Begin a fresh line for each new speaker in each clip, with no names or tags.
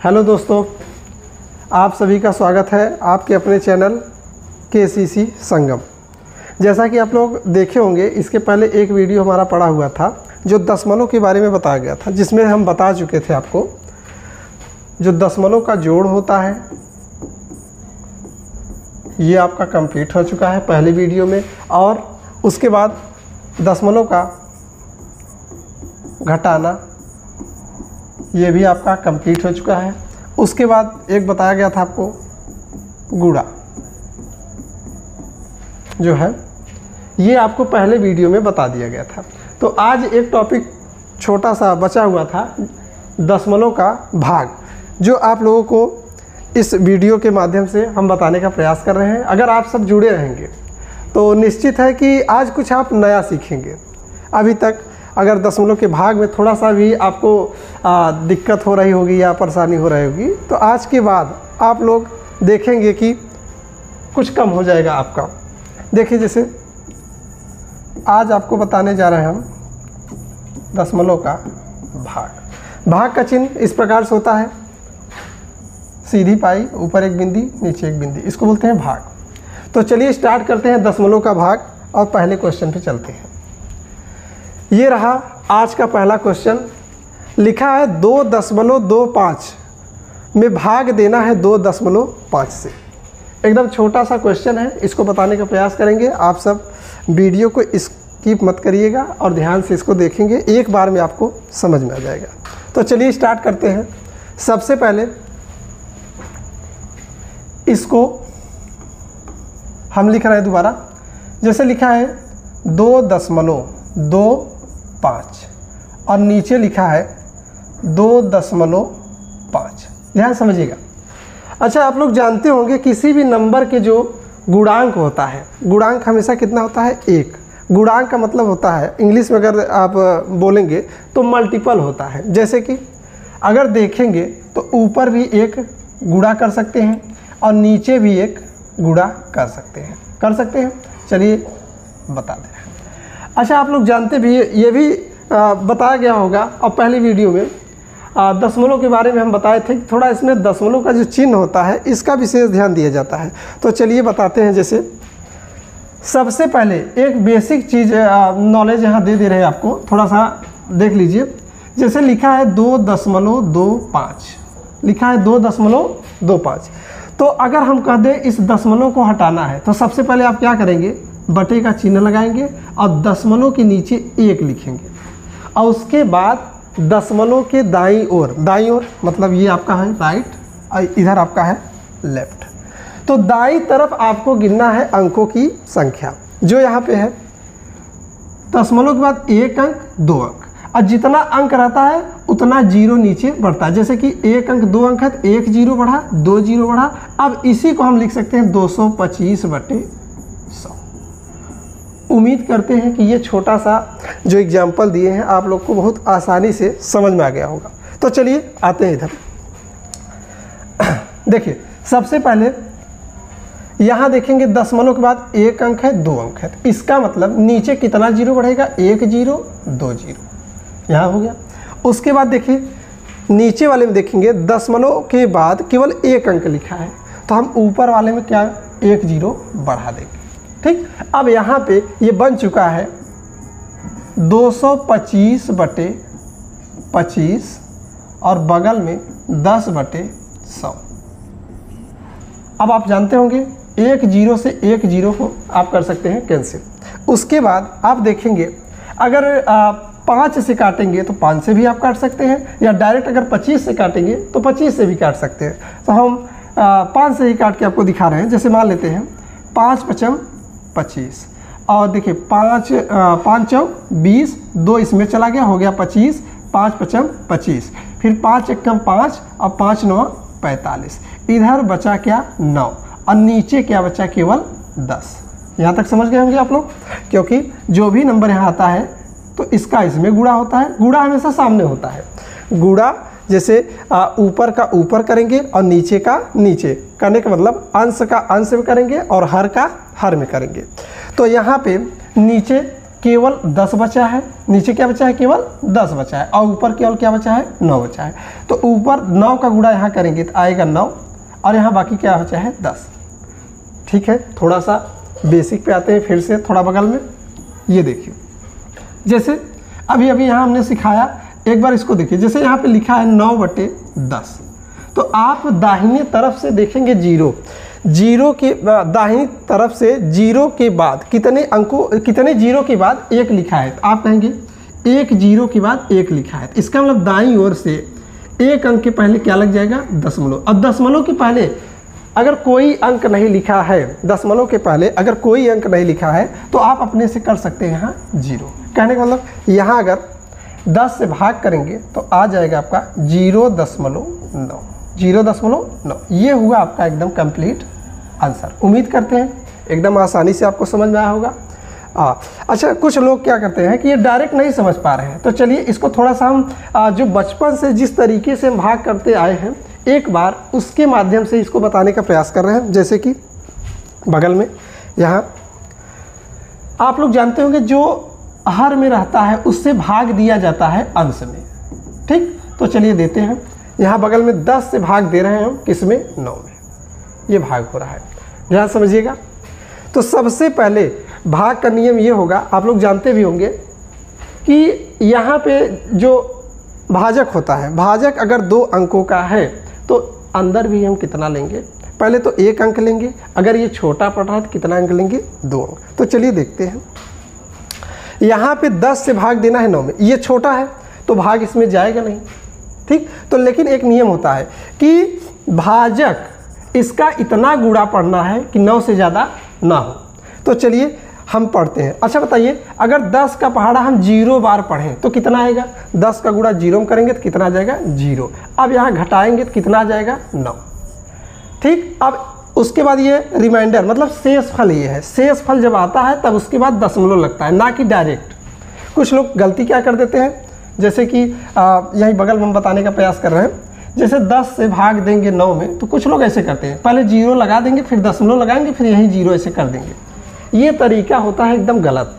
Hello दोस्तों, आप सभी का स्वागत है आपके अपने चैनल KCC संगम। जैसा कि आप लोग देखे होंगे, इसके पहले एक वीडियो हमारा पड़ा हुआ था जो दशमलव के बारे में बताया गया था, जिसमें हम बता चुके थे आपको जो दशमलव का जोड़ होता है ये आपका कंप्लीट हो चुका है पहले वीडियो में, और उसके बाद दशमलव का घटाना ये भी आपका कंप्लीट हो चुका है। उसके बाद एक बताया गया था आपको गुणा जो है ये आपको पहले वीडियो में बता दिया गया था। तो आज एक टॉपिक छोटा सा बचा हुआ था, दशमलव का भाग, जो आप लोगों को इस वीडियो के माध्यम से हम बताने का प्रयास कर रहे हैं। अगर आप सब जुड़े रहेंगे तो निश्चित है कि आज कुछ आप नया सीखेंगे। अभी तक अगर दशमलव के भाग में थोड़ा सा भी आपको दिक्कत हो रही होगी या परेशानी हो रही होगी, तो आज के बाद आप लोग देखेंगे कि कुछ कम हो जाएगा आपका। देखिए, जैसे आज आपको बताने जा रहे हैं हम दशमलव का भाग का चिन्ह इस प्रकार से होता है, सीधी पाई, ऊपर एक बिंदी, नीचे एक बिंदी, इसको बोलते हैं भाग। तो चलिए स्टार्ट करते हैं दशमलव का भाग और पहले क्वेश्चन पे चलते हैं। ये रहा आज का पहला क्वेश्चन। लिखा है 2.25 में भाग देना है 2.5 से। एकदम छोटा सा क्वेश्चन है, इसको बताने का प्रयास करेंगे। आप सब वीडियो को स्किप मत करिएगा और ध्यान से इसको देखेंगे, एक बार में आपको समझ में आ जाएगा। तो चलिए स्टार्ट करते हैं। सबसे पहले इसको हम लिख रहे हैं दोबारा, जैसे लिखा है 2.25 और नीचे लिखा है 2.5। ध्यान समझिएगा। अच्छा, आप लोग जानते होंगे किसी भी नंबर के जो गुणांक होता है, गुणांक हमेशा कितना होता है? 1। गुणांक का मतलब होता है, इंग्लिश में अगर आप बोलेंगे तो मल्टीपल होता है। जैसे कि अगर देखेंगे तो ऊपर भी एक गुणा कर सकते हैं और नीचे भी एक गुणा कर सकते हैं। चलिए बता दें। अच्छा, आप लोग जानते भी, ये भी बताया गया होगा और पहली वीडियो में दशमलव के बारे में हम बताए थे कि थोड़ा इसमें दशमलव का जो चिन्ह होता है इसका विशेष ध्यान दिया जाता है। तो चलिए बताते हैं। जैसे सबसे पहले एक बेसिक चीज़ नॉलेज यहाँ दे रहे हैं आपको, थोड़ा सा देख लीजिए। जैसे लिखा है 2.25, लिखा है 2.25। तो अगर हम कह दें इस दशमलव को हटाना है तो सबसे पहले आप क्या करेंगे? बटे का चिन्ह लगाएंगे और दशमलव के नीचे 1 लिखेंगे, और उसके बाद दशमलव के दाईं ओर मतलब ये आपका है राइट और इधर आपका है लेफ्ट। तो दाईं तरफ आपको गिनना है अंकों की संख्या जो यहाँ पे है। दशमलव के बाद 1 अंक, 2 अंक, और जितना अंक रहता है उतना जीरो नीचे बढ़ता है। जैसे कि 1 अंक 2 अंक है तो 1 जीरो बढ़ा, 2 जीरो बढ़ा। अब इसी को हम लिख सकते हैं 225/100। उम्मीद करते हैं कि ये छोटा सा जो एग्जाम्पल दिए हैं आप लोग को बहुत आसानी से समझ में आ गया होगा। तो चलिए आते हैं इधर। देखिए, सबसे पहले यहाँ देखेंगे दशमलव के बाद 1 अंक है, 2 अंक है, तो इसका मतलब नीचे कितना जीरो बढ़ेगा? 1 जीरो, 2 जीरो, यहाँ हो गया। उसके बाद देखिए नीचे वाले में देखेंगे दशमलव के बाद केवल 1 अंक लिखा है, तो हम ऊपर वाले में क्या 1 जीरो बढ़ा देंगे। ठीक, अब यहाँ पे ये बन चुका है 225/25 और बगल में 10/100। अब आप जानते होंगे 1 जीरो से 1 जीरो को आप कर सकते हैं कैंसिल। उसके बाद आप देखेंगे अगर 5 से काटेंगे तो 5 से भी आप काट सकते हैं, या डायरेक्ट अगर 25 से काटेंगे तो 25 से भी काट सकते हैं। तो हम 5 से ही काट के आपको दिखा रहे हैं। जैसे मान लेते हैं 5×5 = 25, और देखिए 5 चौक 20, 2 इसमें चला गया, हो गया 25, 5×5 = 25, फिर 5 एकम 5 और 5 9 45, इधर बचा क्या 9, और नीचे क्या बचा केवल 10। यहाँ तक समझ गए होंगे आप लोग, क्योंकि जो भी नंबर यहाँ आता है तो इसका इसमें गुणा होता है। गुणा हमेशा सामने होता है। गुणा जैसे ऊपर का ऊपर करेंगे और नीचे का नीचे करने का मतलब अंश का अंश में करेंगे और हर का हर में करेंगे। तो यहाँ पे नीचे केवल 10 बचा है, नीचे क्या बचा है, केवल 10 बचा है, और ऊपर केवल क्या बचा है, 9 बचा है। तो ऊपर 9 का गुणा यहाँ करेंगे तो आएगा 9, और यहाँ बाकी क्या बचा है, 10। ठीक है, थोड़ा सा बेसिक पे आते हैं फिर से थोड़ा बगल में। ये देखिए, जैसे अभी यहाँ हमने सिखाया, एक बार इसको देखिए। जैसे यहाँ पे लिखा है 9/10, तो आप दाहिने तरफ से देखेंगे जीरो के दाहिनी तरफ से जीरो के बाद कितने जीरो के बाद 1 लिखा है, तो आप कहेंगे 1 जीरो के बाद 1 लिखा है। इसका मतलब दाईं ओर से 1 अंक के पहले क्या लग जाएगा, दशमलव। अब दशमलव के पहले अगर कोई अंक नहीं लिखा है, दशमलव के पहले अगर कोई अंक नहीं लिखा है, तो आप अपने से कर सकते हैं यहाँ 0। कहने का मतलब यहाँ अगर 10 से भाग करेंगे तो आ जाएगा आपका 0.9, 0.9। ये हुआ आपका एकदम कंप्लीट आंसर। उम्मीद करते हैं एकदम आसानी से आपको समझ में आया होगा। अच्छा, कुछ लोग क्या करते हैं कि ये डायरेक्ट नहीं समझ पा रहे हैं, तो चलिए इसको थोड़ा सा हम जो बचपन से जिस तरीके से हम भाग करते आए हैं, एक बार उसके माध्यम से इसको बताने का प्रयास कर रहे हैं। जैसे कि बगल में यहाँ आप लोग जानते होंगे, जो हर में रहता है उससे भाग दिया जाता है अंश में। ठीक, तो चलिए देते हैं। यहाँ बगल में 10 से भाग दे रहे हैं हम, किसमें, 9 में। ये भाग हो रहा है, ध्यान समझिएगा। तो सबसे पहले भाग का नियम ये होगा, आप लोग जानते भी होंगे कि यहाँ पे जो भाजक होता है, भाजक अगर 2 अंकों का है तो अंदर भी हम कितना लेंगे, पहले तो 1 अंक लेंगे। अगर ये छोटा पड़ रहा है तो कितना अंक लेंगे, 2 अंक। तो चलिए देखते हैं। यहाँ पे 10 से भाग देना है 9 में, ये छोटा है तो भाग इसमें जाएगा नहीं। ठीक, तो लेकिन एक नियम होता है कि भाजक इसका इतना गुणा पढ़ना है कि 9 से ज़्यादा ना हो। तो चलिए हम पढ़ते हैं। अच्छा बताइए, अगर 10 का पहाड़ा हम 0 बार पढ़ें तो कितना आएगा, 10 का गुणा 0 में करेंगे तो कितना आ जाएगा, 0। अब यहाँ घटाएंगे तो कितना आ जाएगा, 9। ठीक, अब उसके बाद ये रिमाइंडर मतलब शेष फल ये है। शेष फल जब आता है तब उसके बाद दशमलव लगता है, ना कि डायरेक्ट। कुछ लोग गलती क्या कर देते हैं, जैसे कि यही बगल में हम बताने का प्रयास कर रहे हैं। जैसे 10 से भाग देंगे 9 में, तो कुछ लोग ऐसे करते हैं, पहले 0 लगा देंगे, फिर दशमलव लगाएंगे, फिर यही 0 ऐसे कर देंगे। ये तरीका होता है एकदम गलत।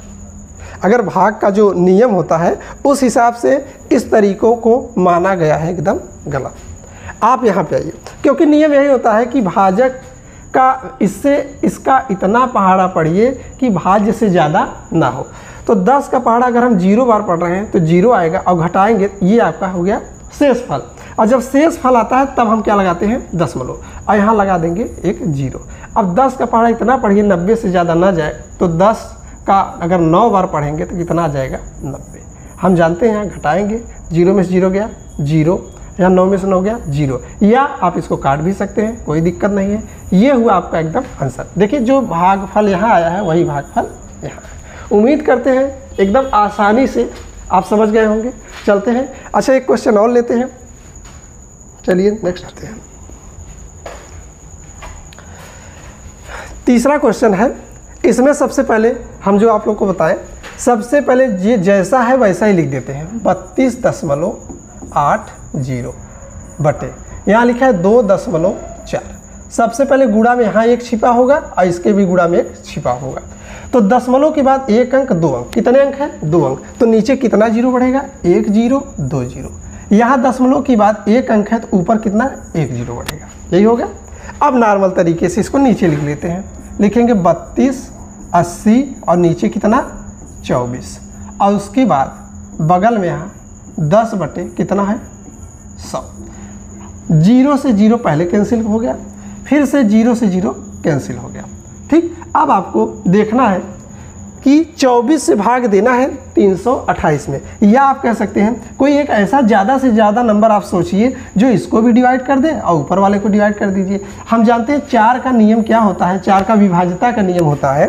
अगर भाग का जो नियम होता है उस हिसाब से इस तरीकों को माना गया है एकदम गलत। आप यहाँ पे आइए, क्योंकि नियम यही होता है कि भाजक का इसका इतना पहाड़ा पढ़िए कि भाज्य से ज़्यादा ना हो। तो 10 का पहाड़ा अगर हम 0 बार पढ़ रहे हैं तो 0 आएगा, और घटाएंगे, ये आपका हो गया शेष फल। और जब शेष फल आता है तब हम क्या लगाते हैं, दशमलव, और यहाँ लगा देंगे एक 0। अब 10 का पहाड़ा इतना पढ़िए 90 से ज़्यादा ना जाए, तो 10 का अगर 9 बार पढ़ेंगे तो कितना आ जाएगा, 90। हम जानते हैं यहाँ घटाएंगे, 0 में से 0 गया 0, यहाँ 9 में से 9 गया 0, या आप इसको काट भी सकते हैं, कोई दिक्कत नहीं है। ये हुआ आपका एकदम आंसर। देखिए, जो भागफल यहाँ आया है वही भागफल यहाँ। उम्मीद करते हैं एकदम आसानी से आप समझ गए होंगे। चलते हैं। अच्छा, एक क्वेश्चन और लेते हैं। चलिए नेक्स्ट आते हैं। तीसरा क्वेश्चन है, इसमें सबसे पहले हम जो आप लोग को बताएं, सबसे पहले ये जैसा है वैसा ही लिख देते हैं। 32.80 बटे, यहाँ लिखा है 2.4। सबसे पहले गुणा में यहाँ 1 छिपा होगा और इसके भी गुणा में 1 छिपा होगा। तो दशमलव के बाद 1 अंक 2 अंक, कितने अंक है, 2 अंक। तो नीचे कितना 0 बढ़ेगा, 1 0 2 0। यहाँ दशमलव के बाद 1 अंक है तो ऊपर कितना, 1 0 बढ़ेगा। यही हो गया। अब नॉर्मल तरीके से इसको नीचे लिख लेते हैं। लिखेंगे 32.80 और नीचे कितना, 24, और उसके बाद बगल में यहाँ 10 बटे कितना है, 100। 0 से 0 पहले कैंसिल हो गया, फिर से 0 से 0 कैंसिल हो गया। ठीक, अब आपको देखना है कि 24 से भाग देना है 328 में, या आप कह सकते हैं कोई एक ऐसा ज़्यादा से ज़्यादा नंबर आप सोचिए जो इसको भी डिवाइड कर दे और ऊपर वाले को डिवाइड कर दीजिए। हम जानते हैं 4 का नियम क्या होता है, 4 का विभाज्यता का नियम होता है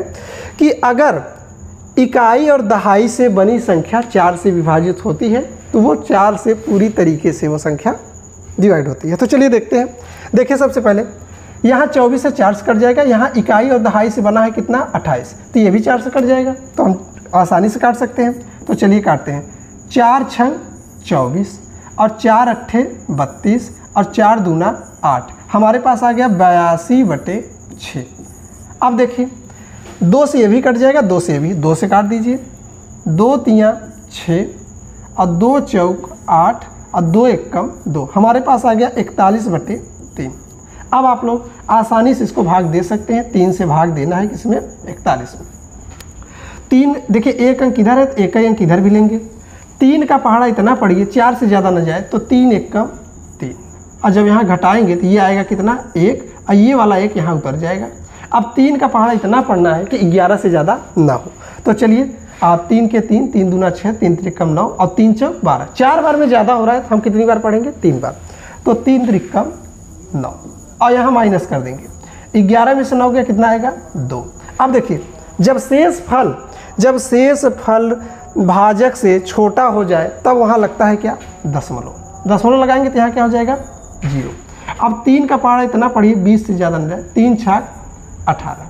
कि अगर इकाई और दहाई से बनी संख्या 4 से विभाजित होती है तो वो 4 से पूरी तरीके से वो संख्या डिवाइड होती है। तो चलिए देखते हैं। देखिए, सबसे पहले यहाँ 24 से 4 से कट जाएगा, यहाँ इकाई और दहाई से बना है कितना, 28, तो ये भी 4 से कट जाएगा, तो हम आसानी से काट सकते हैं। तो चलिए काटते हैं। 4 छंग 24 और 4 अट्ठे 32 और 4 दूना 8, हमारे पास आ गया 82/6। अब देखिए, 2 से ये भी कट जाएगा, 2 से ये भी, 2 से काट दीजिए, 2 तियाँ 6 और 2 चौक 8 और 2 एकम 2, हमारे पास आ गया 41/3। अब आप लोग आसानी से इसको भाग दे सकते हैं, 3 से भाग देना है किसमें, 41 में। 3 देखिए, एक अंक इधर है तो एक ही अंक इधर भी लेंगे। 3 का पहाड़ा इतना पढ़िए 4 से ज़्यादा न जाए, तो 3 एकम 3, और जब यहाँ घटाएंगे तो ये आएगा कितना 1, और ये वाला 1 यहाँ उतर जाएगा। अब 3 का पहाड़ा इतना पढ़ना है कि 11 से ज़्यादा ना हो। तो चलिए आप 3 के 3, 3 दूना 6, 3 त्रिकम 9 और 3 चौक 12, 4 बार में ज़्यादा हो रहा है तो हम कितनी बार पढ़ेंगे, 3 बार। तो 3 त्रिकम 9 और यहाँ माइनस कर देंगे, 11 में से 9 गया कितना आएगा 2। अब देखिए, जब शेष फल भाजक से छोटा हो जाए तब वहाँ लगता है क्या, दशमलव लगाएंगे तो यहाँ क्या हो जाएगा 0। अब 3 का पहाड़ा इतना पढ़िए 20 से ज़्यादा न जाए, 3 छाक 18,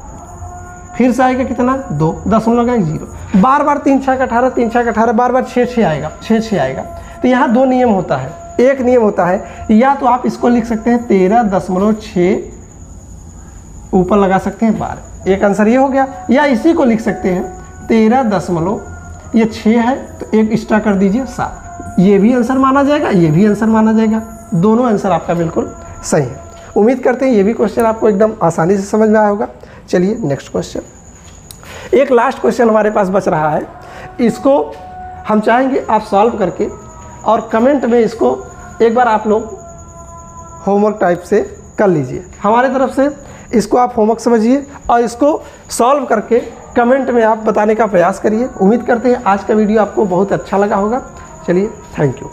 फिर से आएगा कितना 2, दशमलव लगाएंगे 0, बार बार 3 छाक 18, 3 छाक 18, बार बार 6 आएगा, 6 आएगा। तो यहाँ 2 नियम होता है, एक नियम होता है, या तो आप इसको लिख सकते हैं 13.6, ऊपर लगा सकते हैं 12, एक आंसर ये हो गया, या इसी को लिख सकते हैं 13 ये 6 है तो एक एक्स्ट्रा कर दीजिए 7, ये भी आंसर माना जाएगा, ये भी आंसर माना जाएगा, दोनों आंसर आपका बिल्कुल सही है। उम्मीद करते हैं ये भी क्वेश्चन आपको एकदम आसानी से समझ में आया होगा। चलिए नेक्स्ट क्वेश्चन, एक लास्ट क्वेश्चन हमारे पास बच रहा है, इसको हम चाहेंगे आप सॉल्व करके और कमेंट में इसको एक बार आप लोग होमवर्क टाइप से कर लीजिए। हमारे तरफ से इसको आप होमवर्क समझिए और इसको सॉल्व करके कमेंट में आप बताने का प्रयास करिए। उम्मीद करते हैं आज का वीडियो आपको बहुत अच्छा लगा होगा। चलिए, थैंक यू।